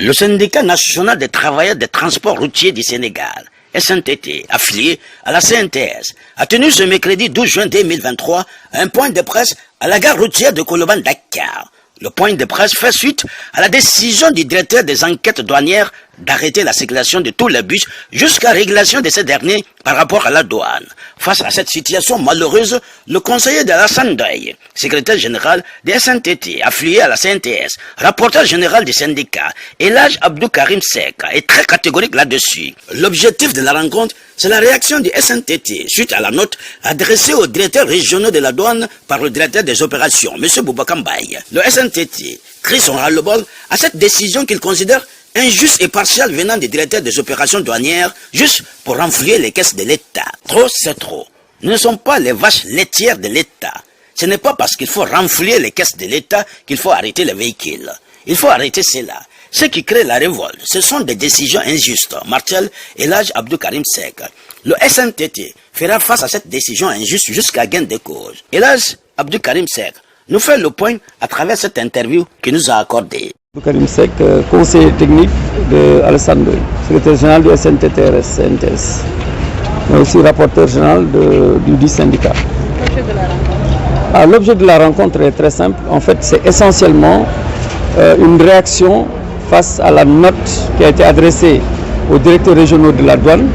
Le syndicat national des travailleurs des transports routiers du Sénégal, SNTT, affilié à la CNTS, a tenu ce mercredi 12 juin 2023 un point de presse à la gare routière de Colobane-Dakar. Le point de presse fait suite à la décision du directeur des enquêtes douanières d'arrêter la circulation de tous les bus jusqu'à régulation de ces derniers par rapport à la douane. Face à cette situation malheureuse, le conseiller de Alassane Ndoye, secrétaire général des SNTT, affilié à la CNTS, rapporteur général du syndicat, Elhadji Abdou Karim Seck, est très catégorique là-dessus. L'objectif de la rencontre, c'est la réaction du SNTT suite à la note adressée aux directeurs régionaux de la douane par le directeur des opérations, M. Boubacar Mbaye. Le SNTT crie son ras-le-bol à cette décision qu'il considère injuste et partielle venant des directeurs des opérations douanières juste pour renflouer les caisses de l'État. Trop, c'est trop. Nous ne sommes pas les vaches laitières de l'État. Ce n'est pas parce qu'il faut renflouer les caisses de l'État qu'il faut arrêter les véhicules. Il faut arrêter cela. Ce qui crée la révolte, ce sont des décisions injustes. Martial Elhadji Abdou Karim Seck. Le SNTT fera face à cette décision injuste jusqu'à gain de cause. Elhadji Abdou Karim Seck nous fait le point à travers cette interview qu'il nous a accordée. Karim Seck, conseiller technique de Alassane Ndoye, secrétaire général du SNTT-CNTS, mais aussi rapporteur général du syndicat. L'objet de la rencontre? L'objet de la rencontre est très simple. En fait, c'est essentiellement une réaction face à la note qui a été adressée aux directeurs régionaux de la douane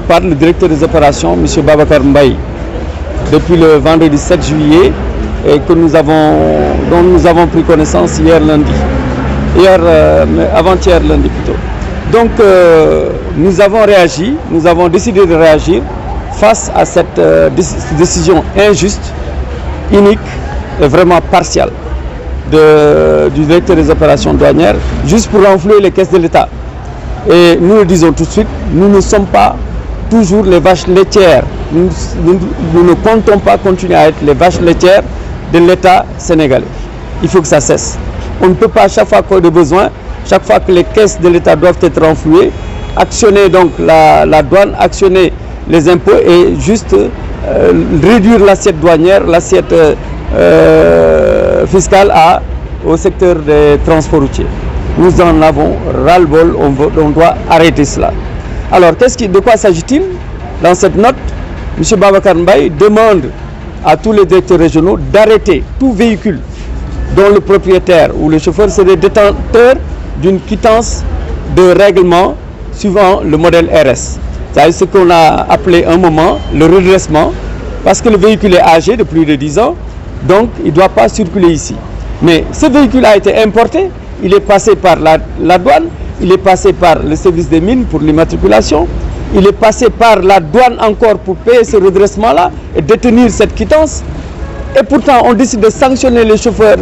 par le directeur des opérations, M. Boubacar Mbaye, depuis le vendredi 7 juillet, et que dont nous avons pris connaissance hier lundi. Avant-hier lundi plutôt. Donc nous avons réagi, nous avons décidé de réagir face à cette décision injuste, inique et vraiment partielle du directeur des opérations douanières, juste pour renflouer les caisses de l'État. Et nous le disons tout de suite, nous ne sommes pas toujours les vaches laitières. Nous ne comptons pas continuer à être les vaches laitières de l'État sénégalais. Il faut que ça cesse. On ne peut pas, à chaque fois qu'il y a besoin, chaque fois que les caisses de l'État doivent être renflouées, actionner donc la douane, actionner les impôts et juste réduire l'assiette douanière, l'assiette fiscale au secteur des transports routiers. Nous en avons ras-le-bol, on doit arrêter cela. Alors, de quoi s'agit-il? Dans cette note, M. Boubacar Mbaye demande à tous les directeurs régionaux d'arrêter tout véhicule dont le propriétaire ou le chauffeur serait détenteur d'une quittance de règlement suivant le modèle RS. C'est ce qu'on a appelé un moment le redressement, parce que le véhicule est âgé de plus de 10 ans, donc il ne doit pas circuler ici. Mais ce véhicule a été importé, il est passé par la douane, il est passé par le service des mines pour l'immatriculation, il est passé par la douane encore pour payer ce redressement-là et détenir cette quittance. Et pourtant, on décide de sanctionner les chauffeurs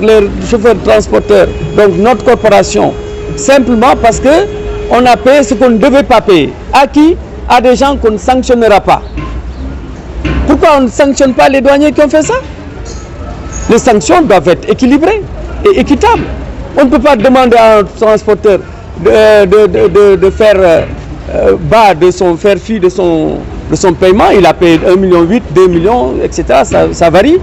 transporteurs, donc notre corporation, simplement parce qu'on a payé ce qu'on ne devait pas payer. À qui? À des gens qu'on ne sanctionnera pas. Pourquoi on ne sanctionne pas les douaniers qui ont fait ça? Les sanctions doivent être équilibrées et équitables. On ne peut pas demander à un transporteur de faire bas de son faire fi de son paiement. Il a payé 1,8 million, 2 millions, etc. Ça varie.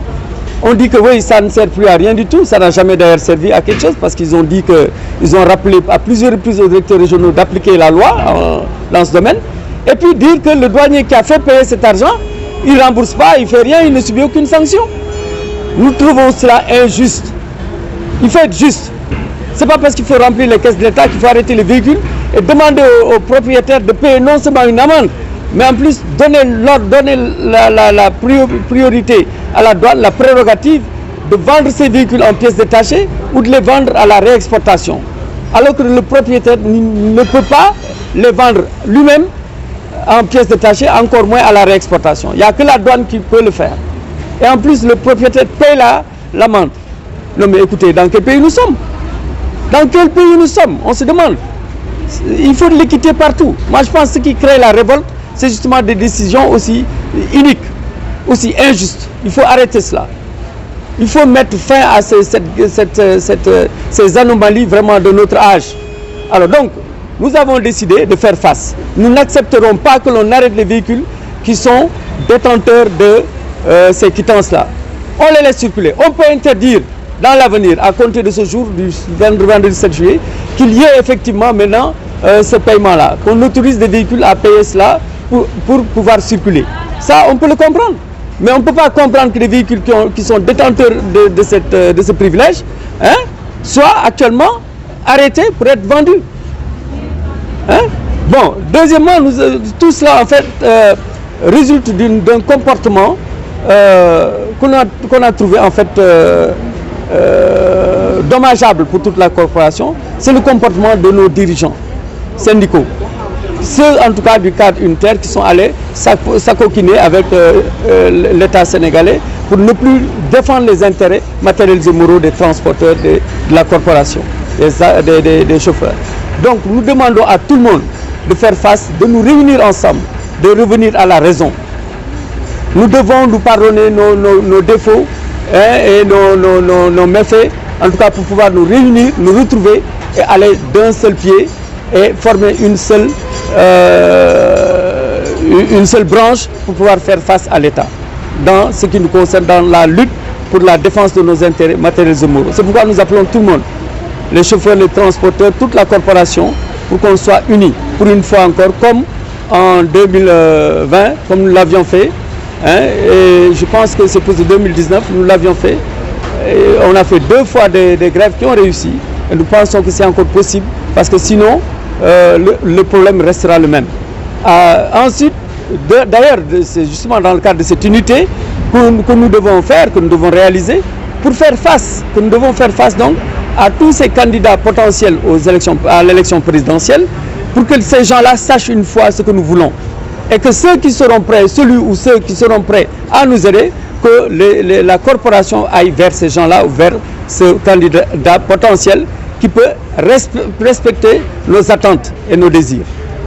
On dit que oui, ça ne sert plus à rien du tout. Ça n'a jamais d'ailleurs servi à quelque chose parce qu'ils ont dit qu'ils ont rappelé à plusieurs reprises aux directeurs régionaux d'appliquer la loi dans ce domaine. Et puis dire que le douanier qui a fait payer cet argent, il ne rembourse pas, il ne fait rien, il ne subit aucune sanction. Nous trouvons cela injuste. Il faut être juste. Ce n'est pas parce qu'il faut remplir les caisses de l'État qu'il faut arrêter les véhicules et demander aux propriétaires de payer non seulement une amende, mais en plus donner la priorité à la douane, la prérogative de vendre ces véhicules en pièces détachées ou de les vendre à la réexportation. Alors que le propriétaire ne peut pas les vendre lui-même en pièces détachées, encore moins à la réexportation. Il n'y a que la douane qui peut le faire. Et en plus, le propriétaire paye l'amende. Non mais écoutez, dans quel pays nous sommes? Dans quel pays nous sommes? On se demande. Il faut de l'équité partout. Moi, je pense que ce qui crée la révolte, c'est justement des décisions aussi iniques, aussi injustes. Il faut arrêter cela. Il faut mettre fin à ces anomalies vraiment de notre âge. Alors donc, nous avons décidé de faire face. Nous n'accepterons pas que l'on arrête les véhicules qui sont détenteurs de ces quittances-là. On les laisse circuler. On peut interdire dans l'avenir, à compter de ce jour, du vendredi 7 juillet, qu'il y ait effectivement maintenant ce paiement-là, qu'on autorise des véhicules à payer cela pour pouvoir circuler. Ça, on peut le comprendre. Mais on ne peut pas comprendre que les véhicules qui sont détenteurs de ce privilège soient actuellement arrêtés pour être vendus. Bon, deuxièmement, tout cela en fait résulte d'un comportement qu'on a trouvé en fait dommageable pour toute la corporation. C'est le comportement de nos dirigeants syndicaux. Ceux en tout cas du cadre unitaire qui sont allés s'acoquiner avec l'État sénégalais pour ne plus défendre les intérêts matériels et moraux des transporteurs de la corporation, des chauffeurs. Donc nous demandons à tout le monde de faire face, de nous réunir ensemble, de revenir à la raison. Nous devons nous pardonner nos défauts et nos méfaits, en tout cas pour pouvoir nous réunir, nous retrouver et aller d'un seul pied et former une seule branche pour pouvoir faire face à l'État dans ce qui nous concerne, dans la lutte pour la défense de nos intérêts matériels et moraux. C'est pourquoi nous appelons tout le monde, les chauffeurs, les transporteurs, toute la corporation, pour qu'on soit unis, pour une fois encore, comme en 2020, comme nous l'avions fait. Et je pense que c'est pour 2019, nous l'avions fait. Et on a fait 2 fois des grèves qui ont réussi. Et nous pensons que c'est encore possible, parce que sinon, le problème restera le même. Ensuite, d'ailleurs, c'est justement dans le cadre de cette unité que nous devons faire, que nous devons réaliser, pour faire face, que nous devons faire face donc à tous ces candidats potentiels à l'élection présidentielle, pour que ces gens-là sachent une fois ce que nous voulons. Et que ceux qui seront prêts, celui ou ceux qui seront prêts à nous aider, que la corporation aille vers ces gens-là ou vers ce candidat potentiel qui peut respecter nos attentes et nos désirs.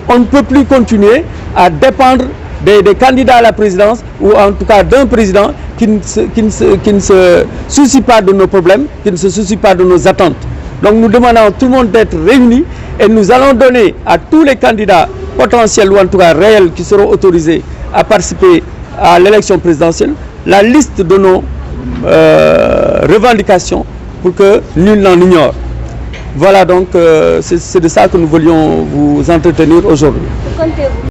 On ne peut plus continuer à dépendre des candidats à la présidence ou en tout cas d'un président qui ne se soucie pas de nos problèmes, qui ne se soucie pas de nos attentes. Donc nous demandons à tout le monde d'être réunis et nous allons donner à tous les candidats potentiels ou en tout cas réels qui seront autorisés à participer à l'élection présidentielle la liste de nos revendications pour que nul n'en ignore. Voilà donc, c'est de ça que nous voulions vous entretenir aujourd'hui.